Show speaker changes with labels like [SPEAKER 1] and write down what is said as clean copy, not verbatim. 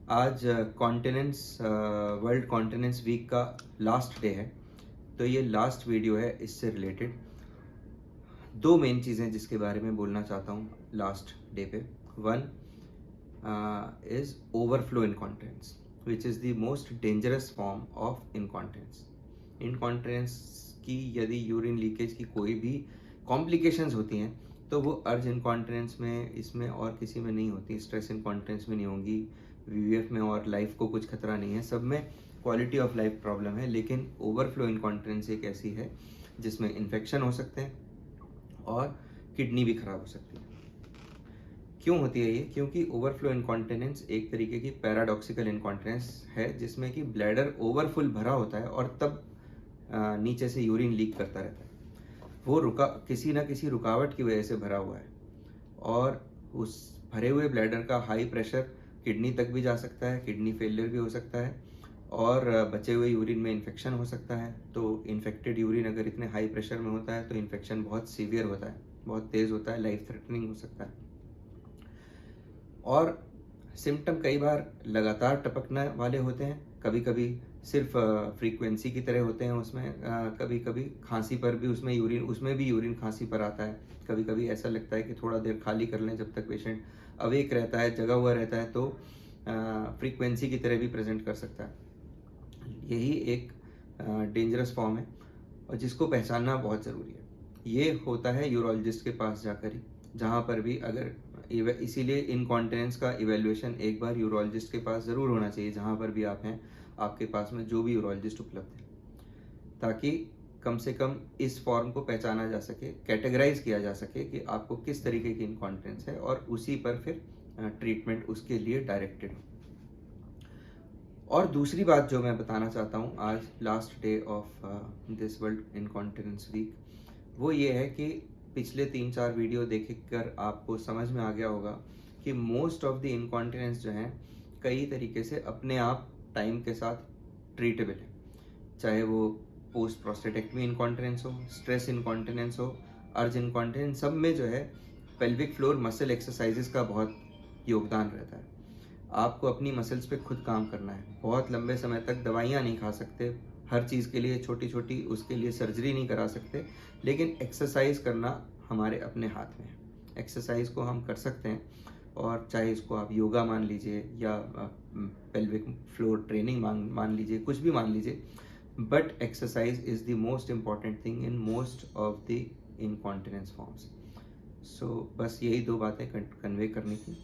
[SPEAKER 1] आज continence world continence week का last day है। तो ये लास्ट वीडियो है इससे रिलेटेड। दो मेन चीज़ें जिसके बारे में बोलना चाहता हूँ लास्ट डे पे। One is overflow incontinence which is the most dangerous form of incontinence. Incontinence की यदि यूरिन लीकेज की कोई भी कॉम्प्लिकेशंस होती हैं तो वो अर्ज इनकॉन्टिनेंस में, इसमें और किसी में नहीं होती। स्ट्रेस इनकॉन्टिनेंस में नहीं होंगी, वीवीएफ में और लाइफ को कुछ खतरा नहीं है, सब में क्वालिटी ऑफ लाइफ प्रॉब्लम है। लेकिन ओवरफ्लो इनकॉन्टिनेंस एक ऐसी है जिसमें इन्फेक्शन हो सकते हैं और किडनी भी खराब हो सकती है। क्यों होती है ये? क्योंकि ओवरफ्लो इनकॉन्टिनेंस एक तरीके की पैराडॉक्सिकल इनकॉन्टिनेंस है जिसमें कि ब्लैडर ओवरफुल भरा होता है और तब नीचे से यूरिन लीक करता रहता है। वो किसी ना किसी रुकावट की वजह से भरा हुआ है और उस भरे हुए ब्लैडर का हाई प्रेशर किडनी तक भी जा सकता है, किडनी फेलियर भी हो सकता है और बचे हुए यूरिन में इन्फेक्शन हो सकता है। तो इन्फेक्टेड यूरिन अगर इतने हाई प्रेशर में होता है तो इन्फेक्शन बहुत सीवियर होता है, बहुत तेज़ होता है, लाइफ थ्रेटनिंग हो सकता है। और सिम्टम कई बार लगातार टपकने वाले होते हैं, कभी कभी सिर्फ फ्रीक्वेंसी की तरह होते हैं उसमें, कभी कभी खांसी पर भी उसमें भी यूरिन खांसी पर आता है। कभी कभी ऐसा लगता है कि थोड़ा देर खाली कर लें, जब तक पेशेंट अवेक रहता है, जगा हुआ रहता है, तो फ्रीक्वेंसी की तरह भी प्रेजेंट कर सकता है। यही एक डेंजरस फॉर्म है और जिसको पहचानना बहुत ज़रूरी है। ये होता है यूरोलॉजिस्ट के पास जाकर ही, जहाँ पर भी अगर इसीलिए इनकॉन्टिनेंस का इवेल्युएशन एक बार यूरोलॉजिस्ट के पास ज़रूर होना चाहिए, जहाँ पर भी आप हैं, आपके पास में जो भी यूरोलॉजिस्ट उपलब्ध है, ताकि कम से कम इस फॉर्म को पहचाना जा सके, कैटेगराइज किया जा सके कि आपको किस तरीके की इनकॉन्टिनेंस है और उसी पर फिर ट्रीटमेंट उसके लिए डायरेक्टेड हो। और दूसरी बात जो मैं बताना चाहता हूँ आज last day of this world incontinence week, वो ये है कि पिछले 3-4 वीडियो देख कर आपको समझ में आ गया होगा कि मोस्ट ऑफ द इनकॉन्टिनेंस जो हैं कई तरीके से अपने आप टाइम के साथ ट्रीटेबल है। चाहे वो पोस्ट प्रोस्टेटेक्टमी इनकॉन्टिनेंस हो, स्ट्रेस इनकॉन्टिनेंस हो, अर्ज इनकॉन्टिनेंस, सब में जो है पेल्विक फ्लोर मसल एक्सरसाइजेस का बहुत योगदान रहता है। आपको अपनी मसल्स पे खुद काम करना है। बहुत लंबे समय तक दवाइयाँ नहीं खा सकते, हर चीज़ के लिए छोटी छोटी उसके लिए सर्जरी नहीं करा सकते, लेकिन एक्सरसाइज करना हमारे अपने हाथ में है। एक्सरसाइज को हम कर सकते हैं, और चाहे इसको आप योगा मान लीजिए या पेल्विक फ्लोर ट्रेनिंग मान लीजिए, कुछ भी मान लीजिए, but exercise is the most important thing in most of the incontinence forms. So बस यही दो बातें कन्वे करनी थी।